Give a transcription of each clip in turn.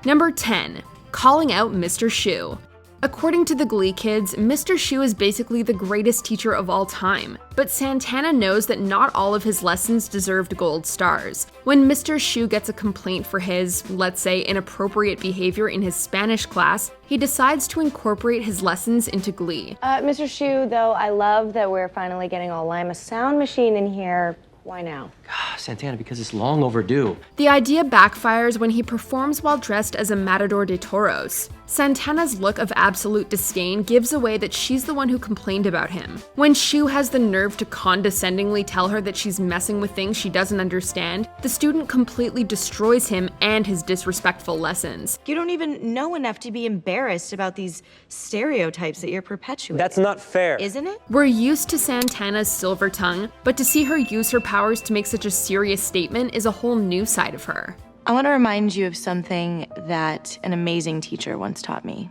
Number 10. Calling out Mr. Schue. According to the Glee kids, Mr. Schue is basically the greatest teacher of all time, but Santana knows that not all of his lessons deserved gold stars. When Mr. Schue gets a complaint for his, let's say, inappropriate behavior in his Spanish class, he decides to incorporate his lessons into Glee. Mr. Schue, though, I love that we're finally getting a Lima sound machine in here. Why now? Santana, because it's long overdue. The idea backfires when he performs while dressed as a matador de toros. Santana's look of absolute disdain gives away that she's the one who complained about him. When Schue has the nerve to condescendingly tell her that she's messing with things she doesn't understand, the student completely destroys him and his disrespectful lessons. You don't even know enough to be embarrassed about these stereotypes that you're perpetuating. That's not fair. Isn't it? We're used to Santana's silver tongue, but to see her use her powers to make such a serious statement is a whole new side of her. I want to remind you of something that an amazing teacher once taught me.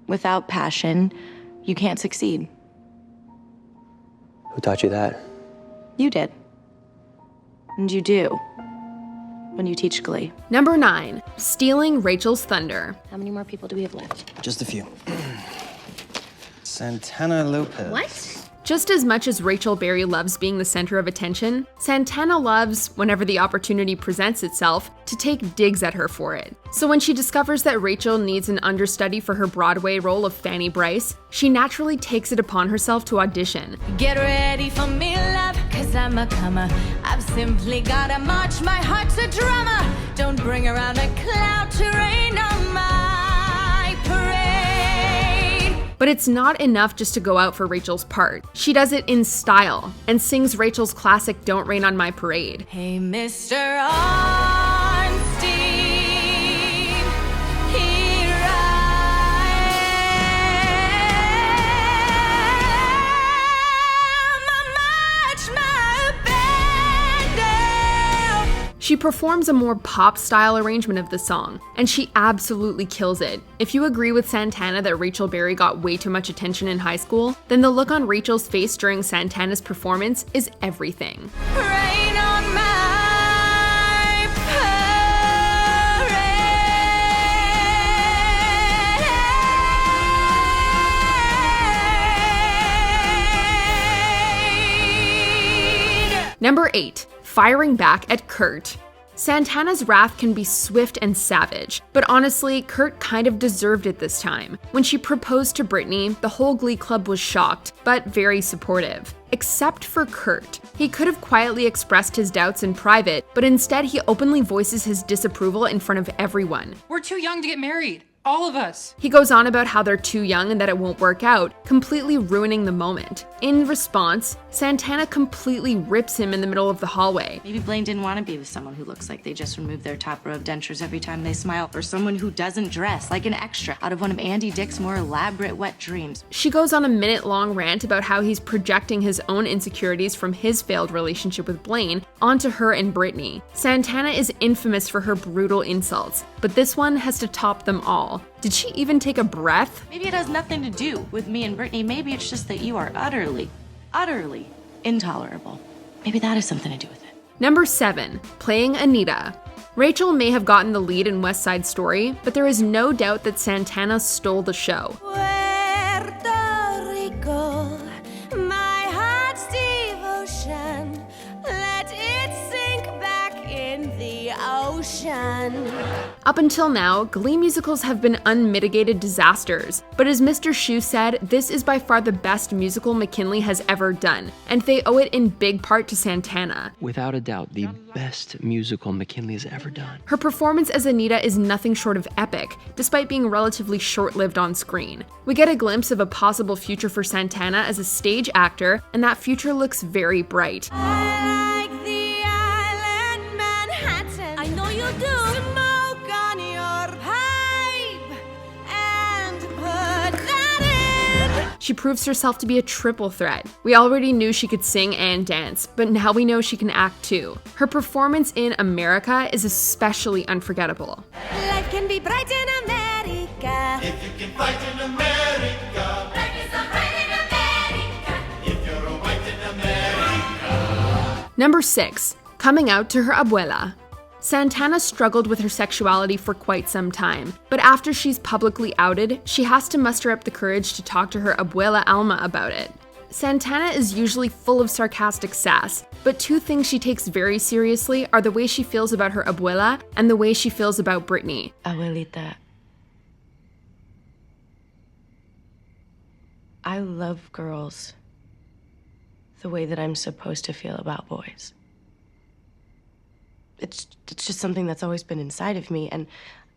Without passion, you can't succeed. Who taught you that? You did. And you do. When you teach Glee. Number 9. Stealing Rachel's thunder. How many more people do we have left? Just a few. Santana Lopez. What? Just as much as Rachel Berry loves being the center of attention, Santana loves, whenever the opportunity presents itself, to take digs at her for it. So when she discovers that Rachel needs an understudy for her Broadway role of Fanny Bryce, she naturally takes it upon herself to audition. Get ready for me, love, cause I'm a comer. I've simply gotta march, my heart's a drummer. Don't bring around a cloud to rain on my parade. But it's not enough just to go out for Rachel's part. She does it in style and sings Rachel's classic Don't Rain on My Parade. Hey, Mr. Ornstein, here I am. I march my band out. She performs a more pop-style arrangement of the song, and she absolutely kills it. If you agree with Santana that Rachel Berry got way too much attention in high school, then the look on Rachel's face during Santana's performance is everything. Rain on my parade. Number 8. Firing back at Kurt. Santana's wrath can be swift and savage, but honestly, Kurt kind of deserved it this time. When she proposed to Brittany, the whole Glee club was shocked, but very supportive. Except for Kurt. He could have quietly expressed his doubts in private, but instead he openly voices his disapproval in front of everyone. We're too young to get married. All of us. He goes on about how they're too young and that it won't work out, completely ruining the moment. In response, Santana completely rips him in the middle of the hallway. Maybe Blaine didn't want to be with someone who looks like they just removed their top row of dentures every time they smile, or someone who doesn't dress like an extra out of one of Andy Dick's more elaborate wet dreams. She goes on a minute-long rant about how he's projecting his own insecurities from his failed relationship with Blaine onto her and Brittany. Santana is infamous for her brutal insults, but this one has to top them all. Did she even take a breath? Maybe it has nothing to do with me and Brittany. Maybe it's just that you are utterly intolerable. Maybe that has something to do with it. Number 7. Playing Anita. Rachel may have gotten the lead in West Side Story, but there is no doubt that Santana stole the show. Puerto Rico, my heart's devotion. Let it sink back in the ocean. Up until now, Glee musicals have been unmitigated disasters, but as Mr. Schue said, this is by far the best musical McKinley has ever done, and they owe it in big part to Santana. Without a doubt, the best musical McKinley has ever done. Her performance as Anita is nothing short of epic, despite being relatively short-lived on screen. We get a glimpse of a possible future for Santana as a stage actor, and that future looks very bright. I like the island Manhattan. I know you do. Smoke on your pipe and put that in. She proves herself to be a triple threat. We already knew she could sing and dance, but now we know she can act too. Her performance in America is especially unforgettable. Life can be bright in America. If you can fight in America. Life is so bright in America. If you're a white in America. Number 6. Coming out to her abuela. Santana struggled with her sexuality for quite some time, but after she's publicly outed, she has to muster up the courage to talk to her abuela Alma about it. Santana is usually full of sarcastic sass, but two things she takes very seriously are the way she feels about her abuela and the way she feels about Britney. Abuelita, I love girls the way that I'm supposed to feel about boys. It's just something that's always been inside of me, and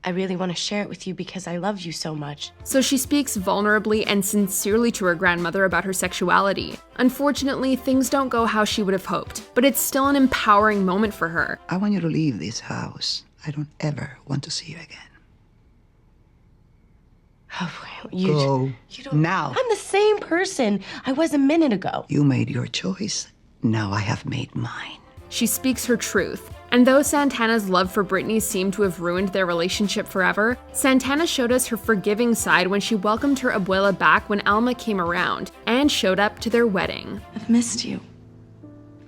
I really want to share it with you because I love you so much. So she speaks vulnerably and sincerely to her grandmother about her sexuality. Unfortunately, things don't go how she would have hoped, but it's still an empowering moment for her. I want you to leave this house. I don't ever want to see you again. Oh, you don't, now. I'm the same person I was a minute ago. You made your choice. Now I have made mine. She speaks her truth. And though Santana's love for Britney seemed to have ruined their relationship forever, Santana showed us her forgiving side when she welcomed her abuela back when Alma came around and showed up to their wedding. I've missed you.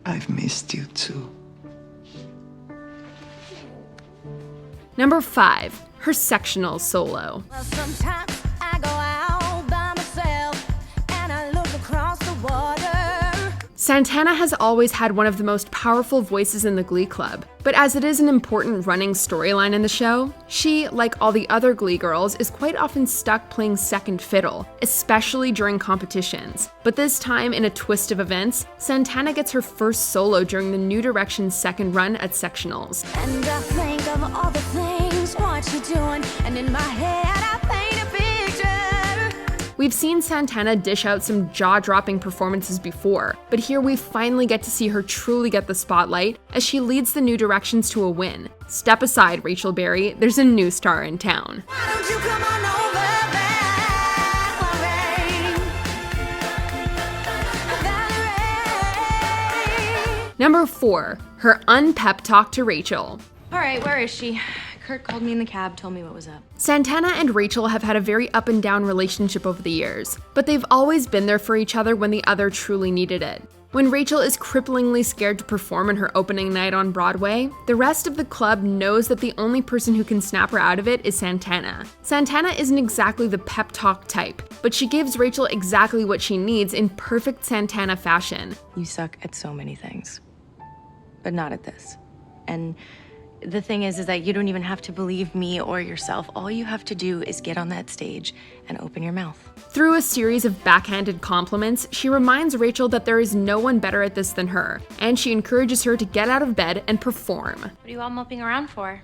I've missed you too. Number 5, her Sectional solo. Well, sometimes I go out by myself and I look across the water. Santana has always had one of the most powerful voices in the Glee Club, but as it is an important running storyline in the show, she, like all the other Glee girls, is quite often stuck playing second fiddle, especially during competitions. But this time, in a twist of events, Santana gets her first solo during the New Direction's second run at Sectionals. And I think of all the things what you're doing, and in my head I paint a picture. We've seen Santana dish out some jaw-dropping performances before, but here we finally get to see her truly get the spotlight as she leads the New Directions to a win. Step aside, Rachel Berry, there's a new star in town. Why don't you come on over, Valerie? Number 4, her un-pep talk to Rachel. All right, where is she? Kurt called me in the cab, told me what was up. Santana and Rachel have had a very up and down relationship over the years, but they've always been there for each other when the other truly needed it. When Rachel is cripplingly scared to perform in her opening night on Broadway, the rest of the club knows that the only person who can snap her out of it is Santana. Santana isn't exactly the pep talk type, but she gives Rachel exactly what she needs in perfect Santana fashion. You suck at so many things, but not at this. And the thing is that you don't even have to believe me or yourself. All you have to do is get on that stage and open your mouth. Through a series of backhanded compliments, she reminds Rachel that there is no one better at this than her, and she encourages her to get out of bed and perform. What are you all moping around for?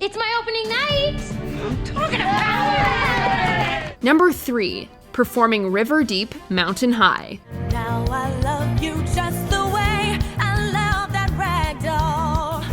It's my opening night! I'm talking about it! Number 3, performing River Deep, Mountain High. Now I love you just the way I love that rag doll,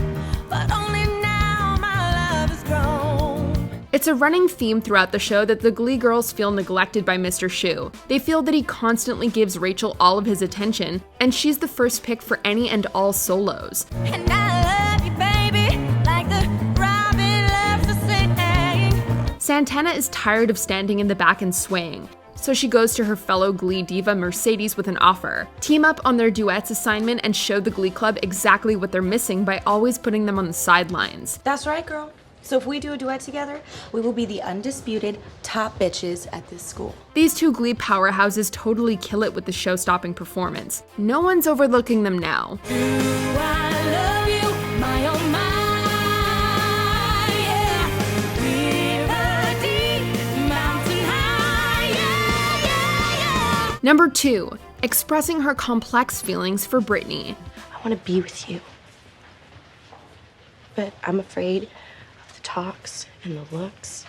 but only now my love is grown. It's a running theme throughout the show that the Glee girls feel neglected by Mr. Schue. They feel that he constantly gives Rachel all of his attention, and she's the first pick for any and all solos. And I love you, baby, like the robin loves to sing. Santana is tired of standing in the back and swaying, so she goes to her fellow Glee diva Mercedes with an offer. Team up on their duets assignment and show the Glee Club exactly what they're missing by always putting them on the sidelines. That's right, girl. So if we do a duet together, we will be the undisputed top bitches at this school. These two Glee powerhouses totally kill it with the show-stopping performance. No one's overlooking them now. I love you, my oh my, yeah. River deep, mountain high, yeah. Number 2, expressing her complex feelings for Britney. I want to be with you, but I'm afraid of the talks and the looks.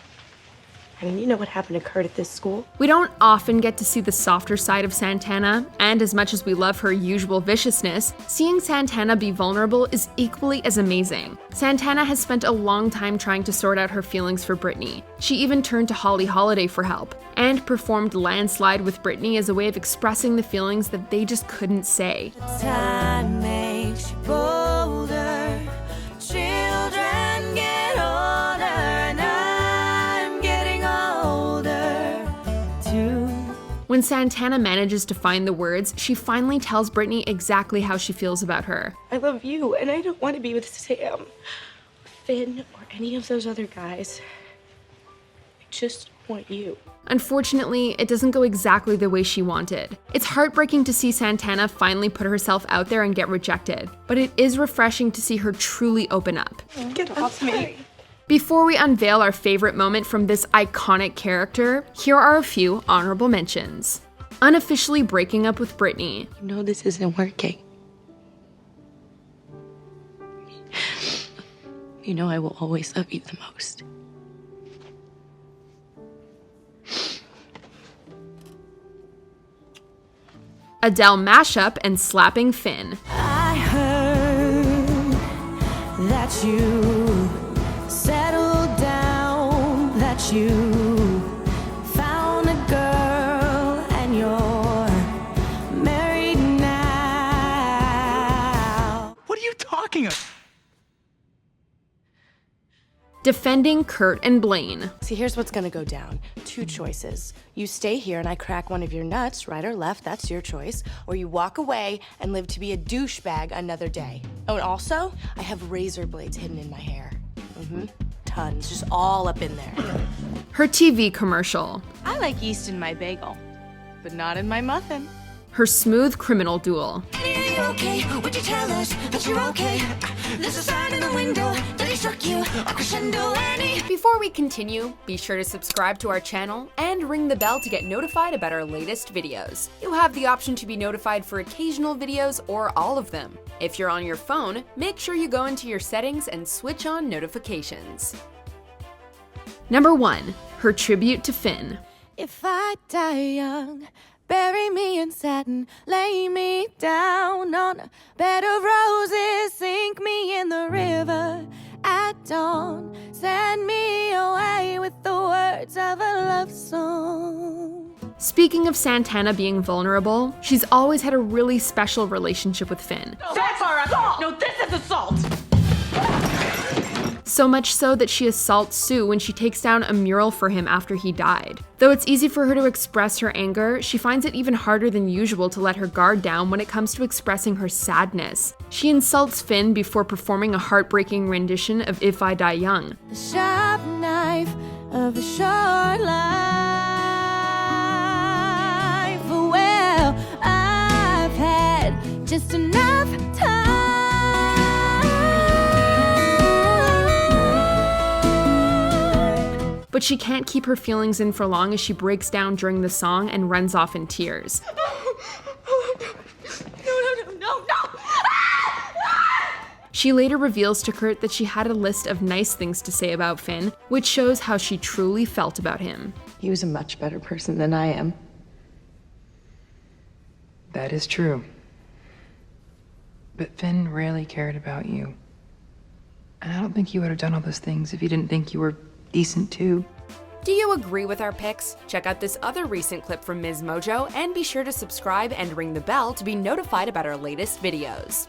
I mean, you know what happened to Kurt at this school? We don't often get to see the softer side of Santana, and as much as we love her usual viciousness, seeing Santana be vulnerable is equally as amazing. Santana has spent a long time trying to sort out her feelings for Britney. She even turned to Holly Holiday for help, and performed Landslide with Britney as a way of expressing the feelings that they just couldn't say. Time makes you bolder, children get older, and I'm getting older too. When Santana manages to find the words, she finally tells Brittany exactly how she feels about her. I love you, and I don't want to be with Sam, Finn, or any of those other guys. I just want you. Unfortunately, it doesn't go exactly the way she wanted. It's heartbreaking to see Santana finally put herself out there and get rejected, but it is refreshing to see her truly open up. Get off me. Before we unveil our favorite moment from this iconic character, here are a few honorable mentions. Unofficially breaking up with Brittany. You know this isn't working. You know I will always love you the most. Adele mashup and slapping Finn. I heard that you settled down, that you found a girl and you're married now. What are you talking about? Defending Kurt and Blaine. See, here's what's gonna go down. Two choices. You stay here and I crack one of your nuts, right or left, that's your choice. Or you walk away and live to be a douchebag another day. Oh, and also, I have razor blades hidden in my hair. Tons, just all up in there. Her TV commercial. I like yeast in my bagel, but not in my muffin. Her smooth criminal duel. Are you okay? Would you tell us that you're okay? There's a sign in the window that he struck you. A crescendo Annie. Before we continue, be sure to subscribe to our channel and ring the bell to get notified about our latest videos. You have the option to be notified for occasional videos or all of them. If you're on your phone, make sure you go into your settings and switch on notifications. Number 1. Her tribute to Finn. If I die young, bury me in satin, lay me down on a bed of roses, sink me in the river at dawn, send me away with the words of a love song. Speaking of Santana being vulnerable, she's always had a really special relationship with Finn. That's assault! No, this is assault! So much so that she assaults Schue when she takes down a mural for him after he died. Though it's easy for her to express her anger, she finds it even harder than usual to let her guard down when it comes to expressing her sadness. She insults Finn before performing a heartbreaking rendition of If I Die Young. The sharp knife of the short life. Well, I've had just enough time. But she can't keep her feelings in for long as she breaks down during the song and runs off in tears. No! She later reveals to Kurt that she had a list of nice things to say about Finn, which shows how she truly felt about him. He was a much better person than I am. That is true. But Finn rarely cared about you. And I don't think he would have done all those things if he didn't think you were decent too. Do you agree with our picks? Check out this other recent clip from Ms. Mojo and be sure to subscribe and ring the bell to be notified about our latest videos.